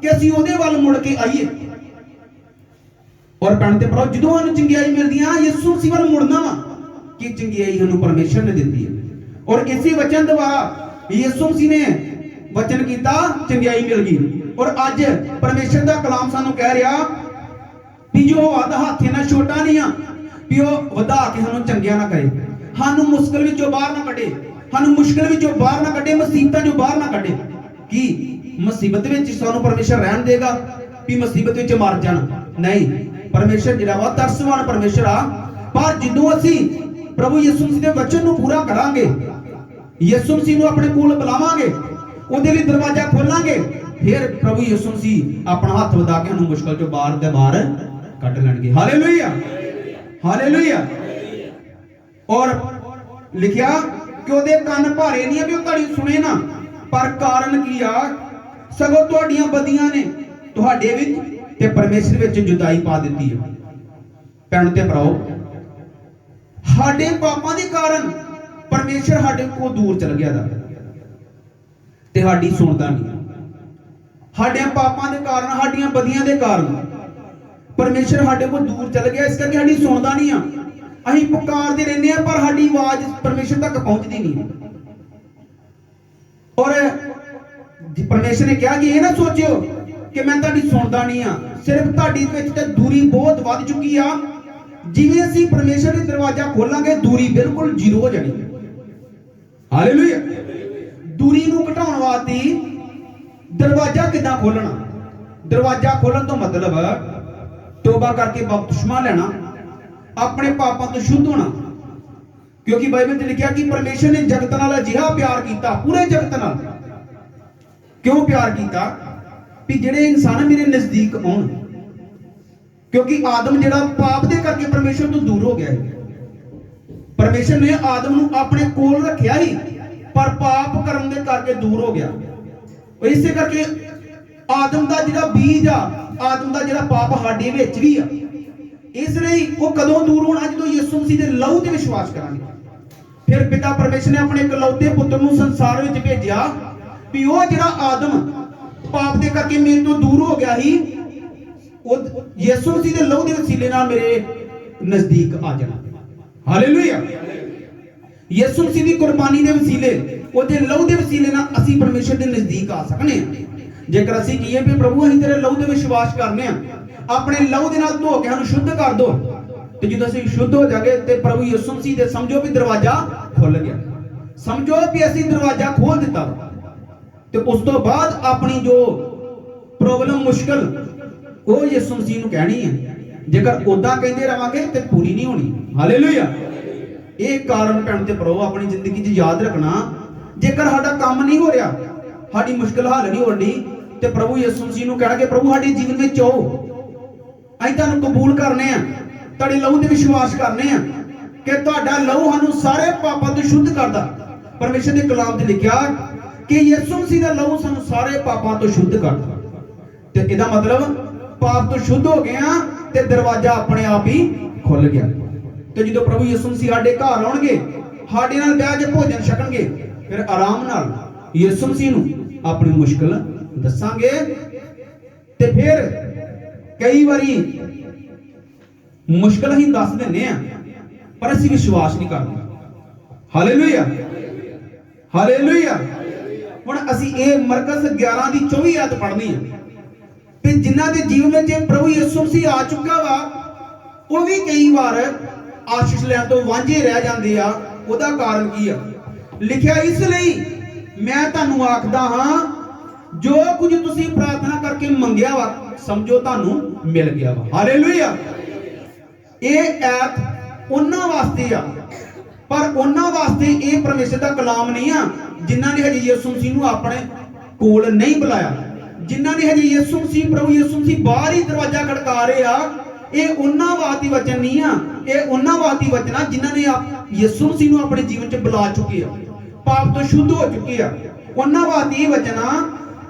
ਕਿ ਅਸੀਂ ਉਹਦੇ ਵੱਲ ਮੁੜ ਕੇ ਆਈਏ। ਔਰ ਭੈਣ ਤੇ ਭਰਾ ਜਦੋਂ ਸਾਨੂੰ ਚੰਗਿਆਈ ਮਿਲਦੀ ਆ ਯਿਸੂ ਮਸੀਹ ਵੱਲ ਮੁੜਨਾ ਵਾ ਕਿ ਚੰਗਿਆਈ ਸਾਨੂੰ ਪਰਮੇਸ਼ਰ ਨੇ ਦਿੱਤੀ ਹੈ। ਔਰ ਇਸੇ ਵਚਨ ਦੁਆਰਾ ਯਿਸੂ ਮਸੀਹ ਨੇ ਵਚਨ ਕੀਤਾ, ਚੰਗਿਆਈ ਮਿਲ ਗਈ। ਔਰ ਅੱਜ ਪਰਮੇਸ਼ਰ ਦਾ ਕਲਾਮ ਸਾਨੂੰ ਕਹਿ ਰਿਹਾ ਵੀ ਜੋ ਵਾਦਾ ਹੱਥ ਨਾਲ ਛੋਟਾ ਨਹੀਂ ਆ ਵੀ ਉਹ ਵਧਾ ਕੇ ਸਾਨੂੰ ਚੰਗਿਆ ਨਾ ਕਰੇ, ਸਾਨੂੰ ਮੁਸ਼ਕਲ ਵਿੱਚੋਂ ਬਾਹਰ ਨਾ ਕੱਢੇ, ਸਾਨੂੰ ਮੁਸ਼ਕਲ ਵਿੱਚੋਂ ਬਾਹਰ ਨਾ ਕੱਢੇ, ਮੁਸੀਬਤਾਂ ਚੋਂ ਬਾਹਰ ਨਾ ਕੱਢੇ। ਕੀ ਮੁਸੀਬਤ ਵਿੱਚ ਸਾਨੂੰ ਪਰਮੇਸ਼ਰ ਰਹਿਣ ਦੇਗਾ ਵੀ ਮੁਸੀਬਤ ਵਿੱਚ ਮਰ ਜਾਣ? ਨਹੀਂ, ਪਰਮੇਸ਼ਰ ਜਿਹੜਾ ਵਾ ਤਰਸਵਾਨ ਪਰਮੇਸ਼ਰ ਆ। ਪਰ ਜਦੋਂ ਅਸੀਂ ਪ੍ਰਭੂ ਯਿਸੂ ਮਸੀਹ ਦੇ ਵਚਨ ਨੂੰ ਪੂਰਾ ਕਰਾਂਗੇ, ਯਿਸੂ ਮਸੀਹ ਨੂੰ ਆਪਣੇ ਕੋਲ ਬੁਲਾਵਾਂਗੇ, ਉਹਦੇ ਲਈ ਦਰਵਾਜ਼ਾ ਖੋਲਾਂਗੇ, ਫਿਰ ਪ੍ਰਭੂ ਯਿਸੂ ਮਸੀਹ ਆਪਣਾ ਹੱਥ ਵਧਾ ਕੇ ਸਾਨੂੰ ਮੁਸ਼ਕਲ ਚੋਂ ਬਾਹਰ ਦੇ ਬਾਹਰ ਕੱਢ ਲੈਣਗੇ। Hallelujah, hallelujah. ਔਰ ਲਿਖਿਆ ਕਿ ਉਹਦੇ ਕੰਨ ਭਾਰੇ ਨਹੀਂ ਆ ਵੀ ਉਹ ਤੁਹਾਡੀ ਸੁਣੇ ਨਾ, ਪਰ ਕਾਰਨ ਕੀ ਆ? ਸਗੋਂ ਤੁਹਾਡੀਆਂ ਬਦੀਆਂ ਨੇ ਤੁਹਾਡੇ ਵਿੱਚ ਤੇ ਪਰਮੇਸ਼ਰ ਵਿੱਚ ਜੁਦਾਈ ਪਾ ਦਿੱਤੀ ਹੈ। ਭੈਣ ਤੇ ਭਰਾਓ ਸਾਡੇ ਪਾਪਾਂ ਦੇ ਕਾਰਨ ਪਰਮੇਸ਼ਰ ਸਾਡੇ ਕੋਲ ਦੂਰ ਚਲ ਗਿਆ ਦਾ ਤੇ ਸਾਡੀ ਸੁਣਦਾ ਨਹੀਂ। ਸਾਡੇ ਪਾਪਾਂ ਦੇ ਕਾਰਨ, ਸਾਡੀਆਂ ਬਦੀਆਂ ਦੇ ਕਾਰਨ ਪਰਮੇਸ਼ਰ ਸਾਡੇ ਕੋਲ ਦੂਰ ਚਲ ਗਿਆ, ਇਸ ਕਰਕੇ ਸਾਡੀ ਸੁਣਦਾ ਨਹੀਂ ਆ। ਅਸੀਂ ਪੁਕਾਰਦੇ ਰਹਿੰਦੇ ਆ ਪਰ ਸਾਡੀ ਆਵਾਜ਼ ਪਰਮੇਸ਼ਰ ਤੱਕ ਪਹੁੰਚਦੀ ਨਹੀਂ। ਔਰ ਪਰਮੇਸ਼ਰ ਨੇ ਕਿਹਾ ਕਿ ਇਹ ਨਾ ਸੋਚਿਓ ਕਿ ਮੈਂ ਤੁਹਾਡੀ ਸੁਣਦਾ ਨਹੀਂ ਆ, ਸਿਰਫ ਤੁਹਾਡੀ ਵਿੱਚ ਤੇ ਦੂਰੀ ਬਹੁਤ ਵੱਧ ਚੁੱਕੀ ਆ। ਜਿਵੇਂ ਅਸੀਂ ਪਰਮੇਸ਼ਰ ਦੇ ਦਰਵਾਜ਼ਾ ਖੋਲਾਂਗੇ ਦੂਰੀ ਬਿਲਕੁਲ ਜ਼ੀਰੋ ਹੋ ਜਾਣੀ। ਹਾਲੇਲੂਇਆ। ਦੂਰੀ ਨੂੰ ਘਟਾਉਣ ਵਾਸਤੇ ਦਰਵਾਜ਼ਾ ਕਿੱਦਾਂ ਖੋਲਣਾ? ਦਰਵਾਜ਼ਾ ਖੋਲਣ ਤੋਂ ਮਤਲਬ ਤੋਬਾ ਕਰਕੇ ਬਪਤਿਸਮਾ ਲੈਣਾ, ਆਪਣੇ ਪਾਪਾਂ ਤੋਂ ਸ਼ੁੱਧ ਹੋਣਾ। ਕਿਉਂਕਿ ਬਾਈਬਲ 'ਚ ਲਿਖਿਆ ਕਿ ਪਰਮੇਸ਼ਰ ਨੇ ਜਗਤ ਨਾਲ ਅਜਿਹਾ ਪਿਆਰ ਕੀਤਾ, ਪੂਰੇ ਜਗਤ ਨਾਲ। ਕਿਉਂ ਪਿਆਰ ਕੀਤਾ? ਵੀ ਜਿਹੜੇ ਇਨਸਾਨ ਮੇਰੇ ਨਜ਼ਦੀਕ ਆਉਣ। ਕਿਉਂਕਿ ਆਦਮ ਜਿਹੜਾ ਪਾਪ ਦੇ ਕਰਕੇ ਪਰਮੇਸ਼ਰ ਤੋਂ ਦੂਰ ਹੋ ਗਿਆ ਹੈ। ਪਰਮੇਸ਼ਰ ਨੇ ਆਦਮ ਨੂੰ ਆਪਣੇ ਕੋਲ ਰੱਖਿਆ ਹੀ ਪਰ ਪਾਪ ਕਰਨ ਦੇ ਕਰਕੇ ਦੂਰ ਹੋ ਗਿਆ। ਇਸੇ ਕਰਕੇ ਆਦਮ ਦਾ ਜਿਹੜਾ ਬੀਜ ਆ, ਆਦਮ ਦਾ ਜਿਹੜਾ ਪਾਪ ਸਾਡੇ ਵਿੱਚ ਵੀ ਆ। ਇਸ ਲਈ ਉਹ ਕਦੋਂ ਦੂਰ ਹੋਣਾ? ਜਦੋਂ ਯਿਸੂ ਮਸੀਹ ਦੇ ਲਹੂ ਤੇ ਵਿਸ਼ਵਾਸ ਕਰਾਂਗੇ। ਫਿਰ ਪਿਤਾ ਪਰਮੇਸ਼ਰ ਨੇ ਆਪਣੇ ਇਕਲੌਤੇ ਪੁੱਤਰ ਨੂੰ ਸੰਸਾਰ ਵਿੱਚ ਭੇਜਿਆ ਵੀ ਉਹ ਜਿਹੜਾ ਆਦਮ ਪਾਪ ਦੇ ਕਰਕੇ ਮੇਰੇ ਤੋਂ ਦੂਰ ਹੋ ਗਿਆ ਸੀ, ਉਹ ਯਿਸੂ ਮਸੀਹ ਦੇ ਲਹੂ ਦੇ ਵਸੀਲੇ ਨਾਲ ਮੇਰੇ ਨਜ਼ਦੀਕ ਆ ਜਾਣਾ। ਹਾਲੇਲੂਇਆ। ਯਿਸੂ ਮਸੀਹ ਦੀ ਕੁਰਬਾਨੀ ਦੇ ਵਸੀਲੇ, ਉਹਦੇ ਲਹੂ ਦੇ ਵਸੀਲੇ ਨਾਲ ਅਸੀਂ ਪਰਮੇਸ਼ਰ ਦੇ ਨਜ਼ਦੀਕ ਆ ਸਕਨੇ ਆ। ਜੇਕਰ ਅਸੀਂ ਕਹੀਏ ਵੀ ਪ੍ਰਭੂ ਅਸੀਂ ਤੇਰੇ ਲਹੂ ਤੇ ਵਿਸ਼ਵਾਸ ਕਰਨੇ ਆ, ਆਪਣੇ ਲਹੂ ਦੇ ਨਾਲ ਧੋ ਕੇ ਸਾਨੂੰ ਸ਼ੁੱਧ ਕਰ ਦੋ, ਤੇ ਜਦੋਂ ਅਸੀਂ ਸ਼ੁੱਧ ਹੋ ਜਾਗੇ ਤੇ ਪ੍ਰਭੂ ਯਿਸੂ ਮਸੀਹ ਦੇ ਸਮਝੋ ਵੀ ਦਰਵਾਜ਼ਾ ਖੁੱਲ ਗਿਆ। ਸਮਝੋ ਵੀ ਅਸੀਂ ਦਰਵਾਜ਼ਾ ਖੋਲ ਦਿੱਤਾ। ਤੇ ਉਸ ਤੋਂ ਬਾਅਦ ਆਪਣੀ ਜੋ प्रॉब्लम मुश्किल वो यीशु मसीह नूं कहनी है। जेकर उदां कहते रहांगे तो पूरी नहीं होनी। हालेलुया। एक कारण भैन ते भराओ अपनी जिंदगी च याद रखना, जेकर साडा काम नहीं हो रहा, साडी मुश्किल हल नहीं होनी, तो प्रभु यीशु मसीह नूं कहना कि प्रभु साडे जीवन में आओ, असीं तुहानूं कबूल करने आ, तुहाडे लहू ते विश्वास करने आ कि तुहाडा लहू सानूं सारे पापां तो शुद्ध करदा। परमेश्वर के कलाम ते लिखिया कि यीशु मसीह दा लहू सानूं सारे पापां तो शुद्ध करदा। ते इहदा मतलब पाप तो शुद्ध हो गए हैं ते दरवाजा अपने आप ही खुल गया। तो जो प्रभु यीशु मसीह साडे घर आउणगे, साडे नाल बैठ के भोजन छकणगे, फिर आराम नाल यीशु मसीह नूं अपनी मुश्किल दसांगे। ते फिर कई बारी मुश्किल ही दस दिंदे आ पर असीं विश्वास नहीं करते। Hallelujah, hallelujah. हुण असीं ये मरकस 11 की 24 आयत पढ़नी है कि जिन्हां दे जीवन में प्रभु यीशु मसीह आ चुका वा, वो भी कई बार आशीष लैण तो वांझे रह जाते आ। उहदा कारण की है? लिखिया, इसलिए मैं तुहानूं आखदा हां, जो कुछ तुसीं प्रार्थना करके मंगिया वा, समझो तुहानूं मिल गया वा। हालेलुया। ये ऐत उन्हां वास्ते आ, पर उन्हां वास्ते ये परमेश्वर दा कलाम नहीं आ जिन्हां ने हजे यीशु मसीह नूं अपने कोल नहीं बुलाया, जिन्हां ने हजे यीशु मसीह प्रभु यीशु मसीह बाहर ही दरवाजा खड़का रहे आ। ये उन्हां वास्ते वचन नहीं आ, ये उन्हां वास्ते वचन आ जिन्हां ने यीशु मसीह नूं अपने जीवन च बुला चुके आ, पाप तो शुद्ध हो चुके आ। उन्हां वास्ते ये वचन आ।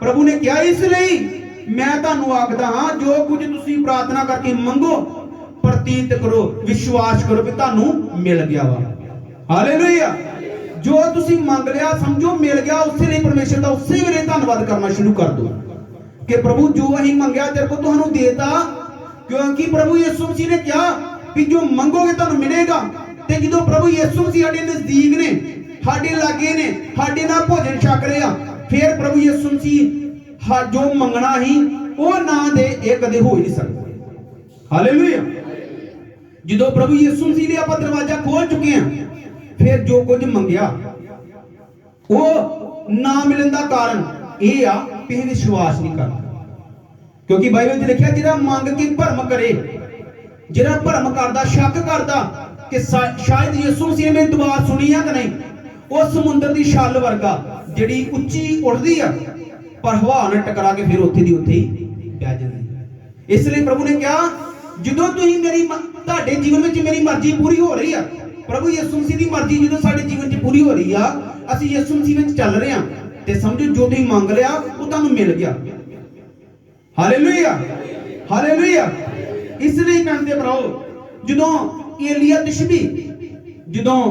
प्रभु ने कहा, इसलिए मैं तुहानूं आखदा हां, जो कुछ तुसीं प्रार्थना करके मंगो, प्रतीत करो, विश्वास करो कि तुहानूं मिल गया वा। हालेलुया। जो तुसीं मंग लिया, समझो मिल गया। उसे लिए परमेश्वर का उसे वेले धन्नवाद करना शुरू कर दो कि प्रभु जो असीं मंगया तेरे को तुहानूं देता, क्योंकि प्रभु यीशु मसीह ने कहा कि जो मंगोगे तुहानूं मिलेगा। ते जो प्रभु यीशु मसीह साडे नजदीक ने, साडे लागे ने, साडे नाल भोजन छक रहे आ, फिर प्रभु यीशु मसीह जो मंगना ही वो ना दे, ये कदे हो ही नहीं सकता। हालेलुया। जो प्रभु यीशु मसीह ने आप दरवाजा खोल चुके हैं, फिर जो कुछ मंगया वो ना मिलने का कारण यह आ कि विश्वास नहीं करता। क्योंकि बाइबल में लिखा, जिहड़ा मंग के भरम करे, जिहड़ा भरम करदा, शक करदा कि शायद यीशु मसीह ने मेरी दुआ सुनी है कि नहीं, वो समुद्र की छल वर्गा जिहड़ी उच्ची उड़दी आ पर हवा नाल टकरा के फिर उत्थे दी उत्थे ही बह जांदी। इसलिए प्रभु ने कहा, जो तुसीं मेरी तुहाडे जीवन में मेरी मर्जी पूरी हो रही है, प्रभु यीशु मसीह की मर्जी जो साडे जीवन में पूरी हो रही है, असीं यीशु मसीह में चल रहे हैं, ते समझो जो तुसीं मंग लिया वो तुहानूं मिल गया। Hallelujah, hallelujah. इसलिए कहते भराओ, जदों एलिया तिशबी, जदों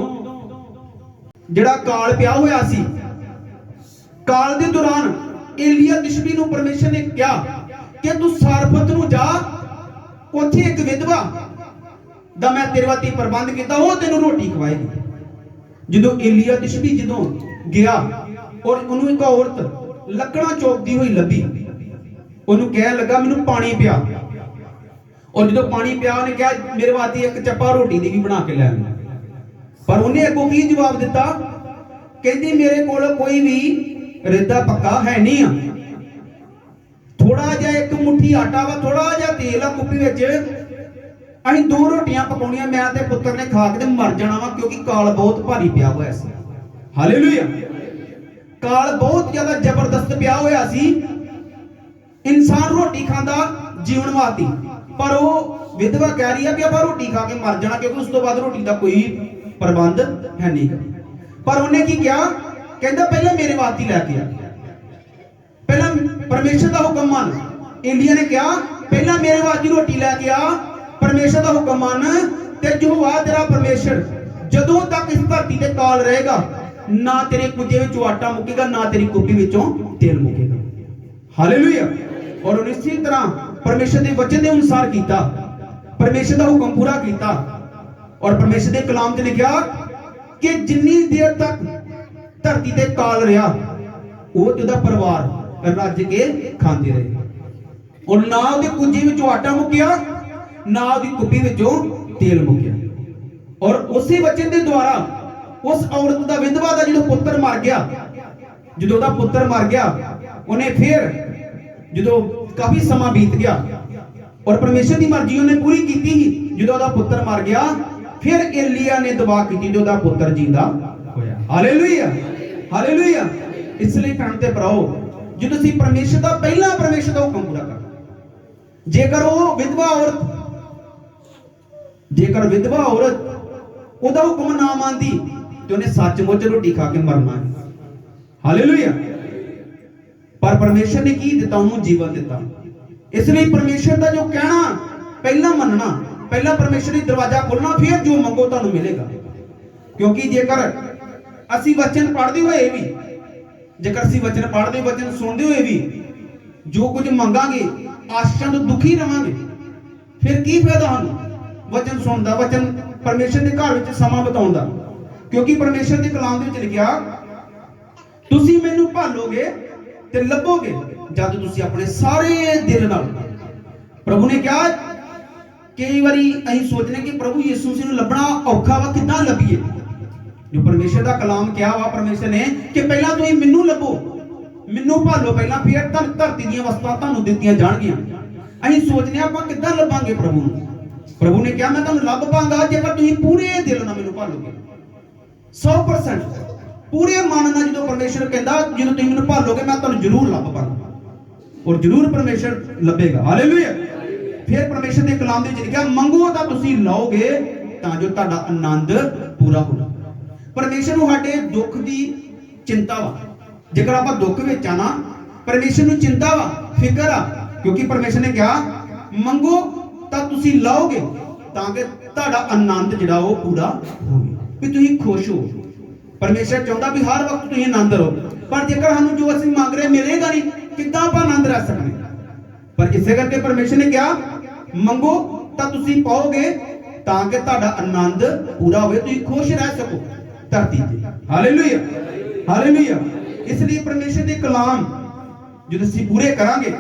जिहड़ा काल पिया होया सी, काल दे दौरान एलिया तिशबी नूं परमेश्वर ने कहा कि तू सारफत नूं जा, उत्थे एक विधवा दा मैं तेरे वास्ते प्रबंध किया, वो तेनों रोटी खवाएगी। जो एलिया तिशबी जो गया और उन्होंने एक औरत लकड़ा चौकती हुई लभी, उन्होंने कह लगा मैनू पानी पिया, और जो पानी पिया उन्हें कहा मेरे वास्ते एक चप्पा रोटी दी भी बना के लै। पर उन्हें अगों की जवाब दिता, कहती मेरे कोल कोई भी रेता पक्का है नहीं, थोड़ा जा एक मुट्ठी आटा वा, थोड़ा जा तेल आ कुप्पी विच, असीं 2 रोटियां पकाउणियां, मैं ते पुत्र ने खा के मर जाना वा, क्योंकि काल बहुत भारी पिया होया सी। हालेलुया। काल बहुत ज्यादा जबरदस्त पिया होया सी। इंसान रोटी खांदा जीवन वास्ते, पर वो विधवा कह रही है कि आप रोटी खा के मर जाना, क्योंकि उस तो बाद रोटी का कोई प्रबंध है नहीं। पर उन्हें की किया, कहता पहले मेरे वास्ते लैके आ, पहला परमेश्वर का हुक्म मान। एलिया ने कहा पहला मेरे वास्ते रोटी लैके आ, परमेश्वर का हुक्म मान, ते जो हुआ तेरा परमेश्वर जदों तक इस धरती ते काल रहेगा, ना तेरे कुजे विचों आटा मुकेगा, ना तेरी कुप्पी विचों तेल मुकेगा। हालेलुया। और उन्हें इसी तरह परमेश्वर के वचन के अनुसार किया, परमेश्वर का हुक्म पूरा किया। और परमेश्वर के कलाम च लिखा कि जिन्नी देर तक धरती ते काल रहा, वो तेरा परिवार रज के खाते रहे, और ना उसके कुजे विचों आटा मुकिया, ना उसकी कुप्पी विचों तेल मुकिया। और उसी वचन के द्वारा उस औरत का विधवा का जो पुत्र मर गया, जो पुत्र मर गया, उन्हें फिर ਜਦੋਂ ਕਾਫੀ ਸਮਾਂ ਬੀਤ ਗਿਆ ਔਰ ਪਰਮੇਸ਼ਰ ਦੀ ਮਰਜ਼ੀ ਉਹਨੇ ਪੂਰੀ ਕੀਤੀ ਸੀ, ਜਦੋਂ ਉਹਦਾ ਪੁੱਤਰ ਮਰ ਗਿਆ ਫਿਰ ਏਲੀਆ ਨੇ ਦੁਆ ਕੀਤੀ ਤੇ ਉਹਦਾ ਪੁੱਤਰ ਜਿੰਦਾ ਹੋਇਆ। Hallelujah, hallelujah. ਇਸ ਲਈ ਭੈਣ ਤੇ ਭਰਾਓ, ਜਦੋਂ ਅਸੀਂ ਪਰਮੇਸ਼ਰ ਦਾ ਹੁਕਮ ਪੂਰਾ ਕਰ, ਜੇਕਰ ਵਿਧਵਾ ਔਰਤ ਉਹਦਾ ਹੁਕਮ ਨਾ ਮੰਨਦੀ ਤੇ ਉਹਨੇ ਸੱਚਮੁੱਚ ਰੋਟੀ ਖਾ ਕੇ ਮਰਨਾ ਹੈ। ਹਾਲੇਲੂਇਆ। ਪਰ ਪਰਮੇਸ਼ਰ ਨੇ ਕੀ ਦਿੱਤਾ? ਉਹਨੂੰ ਜੀਵਨ ਦਿੱਤਾ। ਇਸ ਲਈ ਪਰਮੇਸ਼ਰ ਦਾ ਜੋ ਕਹਿਣਾ ਪਹਿਲਾਂ ਮੰਨਣਾ, ਪਹਿਲਾਂ ਪਰਮੇਸ਼ਰ ਦੀ ਦਰਵਾਜ਼ਾ ਖੋਲਣਾ, ਫਿਰ ਜੋ ਮੰਗੋ ਤੁਹਾਨੂੰ ਮਿਲੇਗਾ। ਕਿਉਂਕਿ ਜੇਕਰ ਅਸੀਂ ਵਚਨ ਪੜ੍ਹਦੇ ਹੋਏ ਵੀ, ਵਚਨ ਸੁਣਦੇ ਹੋਏ ਵੀ ਜੋ ਕੁਝ ਮੰਗਾਂਗੇ ਆਸ਼ਾ ਤੋਂ ਦੁਖੀ ਰਵਾਂਗੇ, ਫਿਰ ਕੀ ਫਾਇਦਾ ਸਾਨੂੰ ਵਚਨ ਸੁਣਨ ਦਾ, ਵਚਨ ਪਰਮੇਸ਼ਰ ਦੇ ਘਰ ਵਿੱਚ ਸਮਾਂ ਬਿਤਾਉਣ ਦਾ। ਕਿਉਂਕਿ ਪਰਮੇਸ਼ਰ ਦੇ ਕਲਾਮ ਦੇ ਵਿੱਚ ਲਿਖਿਆ, ਤੁਸੀਂ ਮੈਨੂੰ ਭਾਲੋਗੇ ਤੇ ਲੱਭੋਗੇ ਜਦ ਤੁਸੀਂ ਆਪਣੇ ਸਾਰੇ ਦਿਲ ਨਾਲ। ਪ੍ਰਭੂ ਨੇ ਕਿਹਾ, ਕਈ ਵਾਰੀ ਅਸੀਂ ਸੋਚਦੇ ਕਿ ਪ੍ਰਭੂ ਯਿਸੂ ਮਸੀਹ ਨੂੰ ਲੱਭਣਾ ਔਖਾ ਵਾ, ਕਿੱਦਾਂ ਲੱਭੀਏ? ਜੋ ਪਰਮੇਸ਼ਰ ਦਾ ਕਲਾਮ ਕਿਹਾ ਵਾ ਪਰਮੇਸ਼ਰ ਨੇ ਕਿ ਪਹਿਲਾਂ ਤੁਸੀਂ ਮੈਨੂੰ ਲੱਭੋ, ਮੈਨੂੰ ਭਾਲੋ ਪਹਿਲਾਂ, ਫਿਰ ਧਰਤੀ ਦੀਆਂ ਵਸਤਾਂ ਤੁਹਾਨੂੰ ਦਿੱਤੀਆਂ ਜਾਣਗੀਆਂ। ਅਸੀਂ ਸੋਚਦੇ ਆਪਾਂ ਕਿੱਦਾਂ ਲੱਭਾਂਗੇ ਪ੍ਰਭੂ ਨੂੰ? ਪ੍ਰਭੂ ਨੇ ਕਿਹਾ, ਮੈਂ ਤੁਹਾਨੂੰ ਲੱਭ ਪਾਂਗਾ ਜੇਕਰ ਤੁਸੀਂ ਪੂਰੇ ਦਿਲ ਨਾਲ ਮੈਨੂੰ ਭਾਲੋਗੇ, 100% ਪੂਰੇ ਮਨ ਨਾਲ। ਜਦੋਂ ਪਰਮੇਸ਼ਰ ਕਹਿੰਦਾ ਜਦੋਂ ਤੁਸੀਂ ਮੈਨੂੰ ਭਾਲੋਗੇ ਮੈਂ ਤੁਹਾਨੂੰ ਜ਼ਰੂਰ ਲੱਭ ਪਾਂਗਾ, ਔਰ ਜ਼ਰੂਰ ਪਰਮੇਸ਼ਰ ਲੱਭੇਗਾ। ਹਾਲੇਲੂਇਆ। ਫਿਰ ਪਰਮੇਸ਼ਰ ਦੇ ਕਲਾਮ ਦੇ ਵਿੱਚ ਲਿਖਿਆ, ਮੰਗੋ ਤਾਂ ਤੁਸੀਂ ਲਓਗੇ ਤਾਂ ਜੋ ਤੁਹਾਡਾ ਆਨੰਦ ਪੂਰਾ ਹੋਵੇ। ਪਰਮੇਸ਼ਰ ਨੂੰ ਸਾਡੇ ਦੁੱਖ ਦੀ ਚਿੰਤਾ ਵਾ। ਜੇਕਰ ਆਪਾਂ ਦੁੱਖ ਵਿੱਚ ਆ ਨਾ, ਪਰਮੇਸ਼ਰ ਨੂੰ ਚਿੰਤਾ ਵਾ, ਫਿਕਰ ਆ। ਕਿਉਂਕਿ ਪਰਮੇਸ਼ਰ ਨੇ ਕਿਹਾ, ਮੰਗੋ ਤਾਂ ਤੁਸੀਂ ਲਓਗੇ ਤਾਂ ਕਿ ਤੁਹਾਡਾ ਆਨੰਦ ਜਿਹੜਾ ਉਹ ਪੂਰਾ ਹੋਵੇ, ਵੀ ਤੁਸੀਂ ਖੁਸ਼ ਹੋ। ਪਰਮੇਸ਼ਰ ਚਾਹੁੰਦਾ ਵੀ ਹਰ ਵਕਤ ਤੁਸੀਂ ਆਨੰਦ ਰਹੋ। ਪਰ ਜੇਕਰ ਸਾਨੂੰ ਜੋ ਅਸੀਂ ਮੰਗ ਰਹੇ ਮਿਲੇਗਾ ਨਹੀਂ, ਕਿੱਦਾਂ ਆਪਾਂ ਆਨੰਦ ਰਹਿ ਸਕਦੇ? ਪਰ ਇਸੇ ਕਰਕੇ ਪਰਮੇਸ਼ਰ ਨੇ ਕਿਹਾ, ਮੰਗੋ ਤਾਂ ਤੁਸੀਂ ਪਾਓਗੇ ਤਾਂ ਕਿ ਤੁਹਾਡਾ ਆਨੰਦ ਪੂਰਾ ਹੋਵੇ, ਤੁਸੀਂ ਖੁਸ਼ ਰਹਿ ਸਕੋ ਧਰਤੀ ਤੇ। Hallelujah, hallelujah. ਇਸ ਲਈ ਪਰਮੇਸ਼ਰ ਦੇ ਕਲਾਮ ਜਦੋਂ ਅਸੀਂ ਪੂਰੇ ਕਰਾਂਗੇ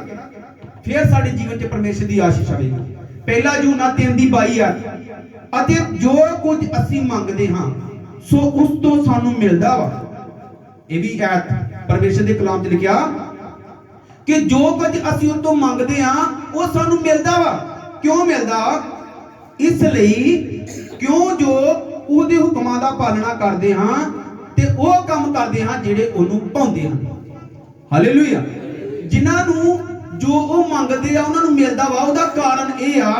ਫਿਰ ਸਾਡੇ ਜੀਵਨ 'ਚ ਪਰਮੇਸ਼ਰ ਦੀ ਆਸ਼ੀਸ਼ ਆਵੇਗੀ। ਪਹਿਲਾ ਯੂਹੰਨਾ 3:22 ਆ, ਅਤੇ ਜੋ ਕੁਝ ਅਸੀਂ ਮੰਗਦੇ ਹਾਂ ਸੋ ਉਸ ਤੋਂ ਸਾਨੂੰ ਮਿਲਦਾ ਵਾ। ਇਹ ਵੀ ਐਤ ਪਰਮੇਸ਼ਰ ਦੇ ਕਲਾਮ 'ਚ ਲਿਖਿਆ ਕਿ ਜੋ ਕੁਝ ਅਸੀਂ ਉਸ ਤੋਂ ਮੰਗਦੇ ਹਾਂ ਉਹ ਸਾਨੂੰ ਮਿਲਦਾ ਵਾ। ਕਿਉਂ ਮਿਲਦਾ? ਇਸ ਲਈ ਕਿਉਂ ਜੋ ਉਹਦੇ ਹੁਕਮਾਂ ਦਾ ਪਾਲਣਾ ਕਰਦੇ ਹਾਂ ਤੇ ਉਹ ਕੰਮ ਕਰਦੇ ਹਾਂ ਜਿਹੜੇ ਉਹਨੂੰ ਭਾਉਂਦੇ ਹਨ। ਹਾਲੇਲੂਇਆ। ਜਿਨ੍ਹਾਂ ਨੂੰ ਜੋ ਉਹ ਮੰਗਦੇ ਆ ਉਹਨਾਂ ਨੂੰ ਮਿਲਦਾ ਵਾ। ਉਹਦਾ ਕਾਰਨ ਇਹ ਆ,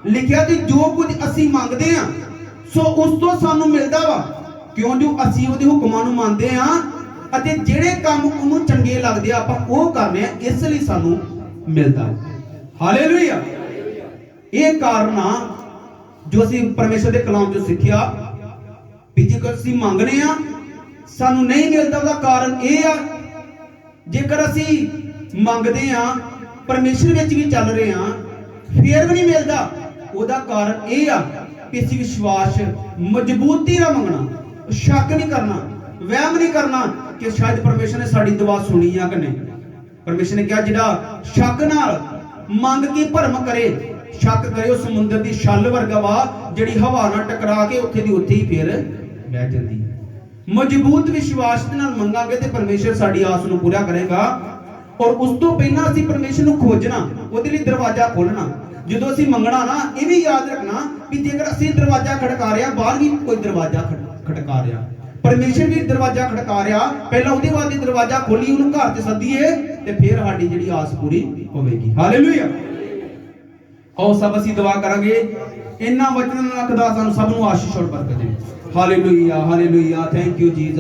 ਲਿਖਿਆ ਕਿ ਜੋ ਕੁਝ ਅਸੀਂ ਮੰਗਦੇ ਆ ਸੋ ਉਸ ਤੋਂ ਸਾਨੂੰ ਮਿਲਦਾ ਵਾ, ਕਿਉਂ ਜੋ ਅਸੀਂ ਉਹਦੇ ਹੁਕਮਾਂ ਨੂੰ ਮੰਨਦੇ ਆ ਅਤੇ ਜਿਹੜੇ ਕੰਮ ਉਹਨੂੰ ਚੰਗੇ ਲੱਗਦੇ ਆ ਆਪਾਂ ਉਹ ਕਰਨੇ ਆ, ਇਸ ਲਈ ਸਾਨੂੰ ਮਿਲਦਾ। ਹਾਲੇਲੂਇਆ। ਇਹ ਕਾਰਨ ਆ ਜੋ ਅਸੀਂ ਪਰਮੇਸ਼ਰ ਦੇ ਕਲਾਮ ਤੋਂ ਸਿੱਖਿਆ ਵੀ ਜੇਕਰ ਅਸੀਂ ਮੰਗਣੇ ਆ ਸਾਨੂੰ ਨਹੀਂ ਮਿਲਦਾ, ਉਹਦਾ ਕਾਰਨ ਇਹ ਆ, ਜੇਕਰ ਅਸੀਂ ਮੰਗਦੇ ਆ ਪਰਮੇਸ਼ਰ ਵਿੱਚ ਵੀ ਚੱਲ ਰਹੇ ਆ ਫੇਰ ਵੀ ਨਹੀਂ ਮਿਲਦਾ, ਉਹਦਾ ਕਾਰਨ ਇਹ ਆ ਕਿ ਅਸੀਂ ਵਿਸ਼ਵਾਸ ਮਜ਼ਬੂਤੀ ਨਾਲ ਮੰਗਣਾ, ਸ਼ੱਕ ਨਹੀਂ ਕਰਨਾ, ਵਹਿਮ ਨਹੀਂ ਕਰਨਾ ਕਿ ਸ਼ਾਇਦ ਪਰਮੇਸ਼ਰ ਨੇ ਸਾਡੀ ਦੁਆ ਸੁਣੀ ਆ ਕਿ ਨਹੀਂ। ਪਰਮੇਸ਼ਰ ਨੇ ਕਿਹਾ, ਜਿਹੜਾ ਸ਼ੱਕ ਨਾਲ ਮੰਗ ਕੇ ਭਰਮ ਕਰੇ, ਸ਼ੱਕ ਕਰੇ, ਉਹ ਸਮੁੰਦਰ ਦੀ ਛੱਲ ਵਰਗਾ ਵਾ ਜਿਹੜੀ ਹਵਾ ਨਾਲ ਟਕਰਾ ਕੇ ਉੱਥੇ ਦੀ ਉੱਥੇ ਹੀ ਫੇਰ ਬਹਿ ਜਾਂਦੀ। ਮਜ਼ਬੂਤ ਵਿਸ਼ਵਾਸ ਦੇ ਨਾਲ ਮੰਗਾਂਗੇ ਤੇ ਪਰਮੇਸ਼ਰ ਸਾਡੀ ਆਸ ਨੂੰ ਪੂਰਾ ਕਰੇਗਾ। ਔਰ ਉਸ ਤੋਂ ਪਹਿਲਾਂ ਅਸੀਂ ਪਰਮੇਸ਼ਰ ਨੂੰ ਖੋਜਣਾ, ਉਹਦੇ ਲਈ ਦਰਵਾਜ਼ਾ ਖੋਲਣਾ। ਜਦੋਂ ਅਸੀਂ ਮੰਗਣਾ ਨਾ, ਇਹ ਵੀ ਯਾਦ ਰੱਖਣਾ ਵੀ ਜੇਕਰ ਅਸੀਂ ਦਰਵਾਜ਼ਾ ਖੜਕਾ ਰਿਹਾ, ਬਾਹਰ ਵੀ ਕੋਈ ਦਰਵਾਜ਼ਾ ਖੜਕਾ ਰਿਹਾ, ਪਰਮੇਸ਼ਰ ਵੀ ਦਰਵਾਜ਼ਾ ਖੜਕਾ ਰਿਹਾ, ਪਹਿਲਾਂ ਉਹਦੇ ਬਾਅਦ ਹੀ ਦਰਵਾਜ਼ਾ ਖੋਲੀ, ਉਹਨੂੰ ਘਰ 'ਚ ਸੱਦੀਏ ਤੇ ਫਿਰ ਸਾਡੀ ਜਿਹੜੀ ਆਸ ਪੂਰੀ ਹੋਵੇਗੀ। ਹਾਲੇਲੂਇਆ। ਆਓ ਸਭ ਅਸੀਂ ਦੁਆ ਕਰਾਂਗੇ। ਇਹਨਾਂ ਵਚਨਾਂ ਨਾਲ ਖੁਦਾ ਸਾਨੂੰ ਸਭ ਨੂੰ ਆਸ਼ੀਸ਼ ਔਰ ਬਰਕਤ ਦੇ। Hallelujah, hallelujah. Thank you Jesus.